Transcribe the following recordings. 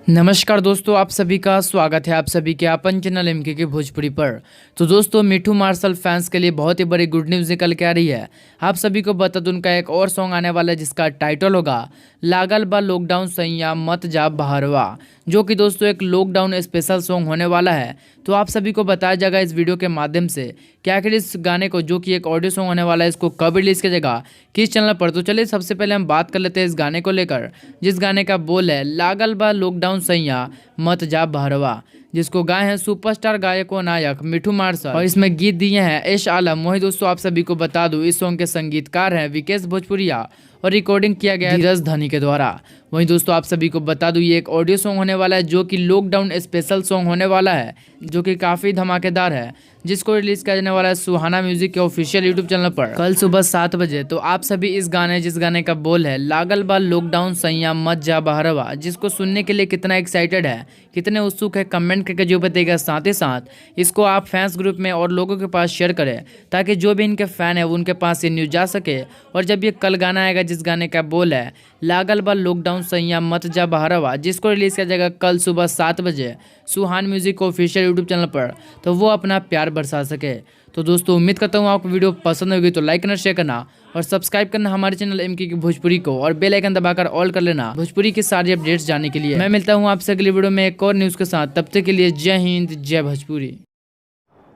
नमस्कार दोस्तों, आप सभी का स्वागत है आप सभी के अपन चैनल एमके के भोजपुरी पर। तो दोस्तों, मिठू मार्शल फैंस के लिए बहुत ही बड़ी गुड न्यूज़ निकल के आ रही है। आप सभी को बता दूं, उनका एक और सॉन्ग आने वाला है जिसका टाइटल होगा लागल बा लॉकडाउन सैया मत जा बहरवा, जो कि दोस्तों एक लॉकडाउन स्पेशल सॉन्ग होने वाला है। तो आप सभी को बताया जाएगा इस वीडियो के माध्यम से कि आखिर इस गाने को, जो कि एक ऑडियो सॉन्ग होने वाला है, इसको कब रिलीज़ किया जाएगा, किस चैनल पर। तो चलिए सबसे पहले हम बात कर लेते हैं इस गाने को लेकर, जिस गाने का बोल है लागल बा लॉकडाउन सैया मत जा बहरवा, जिसको गाए हैं सुपरस्टार गायक व नायक मिठू मार्शल, और इसमें गीत दिए हैं एश आलम। वही दोस्तों, आप सभी को बता दूं, इस सॉन्ग के संगीतकार हैं विकेश भोजपुरिया और रिकॉर्डिंग किया गया है धीरज धनी के द्वारा। वहीं दोस्तों, आप सभी को बता दूं, ये एक ऑडियो सॉन्ग होने वाला है जो कि लॉकडाउन स्पेशल सॉन्ग होने वाला है, जो कि काफ़ी धमाकेदार है, जिसको रिलीज किया जाने वाला है सुहाना म्यूजिक के ऑफिशियल यूट्यूब चैनल पर कल सुबह 7 बजे। तो आप सभी इस गाने, जिस गाने का बोल है लागल बा लॉकडाउन सैया मत जा बहरवा, जिसको सुनने के लिए कितना एक्साइटेड है, कितने उत्सुक है, कमेंट करके जो बताइएगा। साथ ही साथ इसको आप फैंस ग्रुप में और लोगों के पास शेयर करें, ताकि जो भी इनके फैन है वो उनके पास ये न्यूज जा सके। और जब ये कल गाना आएगा, जिस गाने का बोल है लागल बा लॉकडाउन सैया मत जा बहरवा, जिसको रिलीज किया जाएगा कल सुबह 7 बजे सुहान म्यूजिक ऑफिशियल यूट्यूब चैनल पर, तो वो अपना प्यार बरसा सके। तो दोस्तों, उम्मीद करता हूँ आपको वीडियो पसंद होगी, तो लाइक करना, शेयर करना और सब्सक्राइब करना हमारे चैनल एमके की भोजपुरी को, और बेल आइकन दबाकर ऑल कर लेना भोजपुरी की सारी अपडेट्स जानने के लिए। मैं मिलता हूँ आपसे अगली वीडियो में एक और न्यूज़ के साथ। तब तक के लिए जय हिंद, जय भोजपुरी।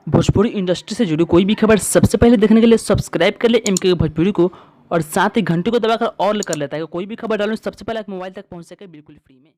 भोजपुरी इंडस्ट्री से जुड़ी कोई भी खबर सबसे पहले देखने के लिए सब्सक्राइब कर ले एमके भोजपुरी को, और साथ ही घंटी को दबाकर ऑल कर लेता है। कोई भी खबर डालूं सबसे पहले आप मोबाइल तक पहुंच सके बिल्कुल फ्री में।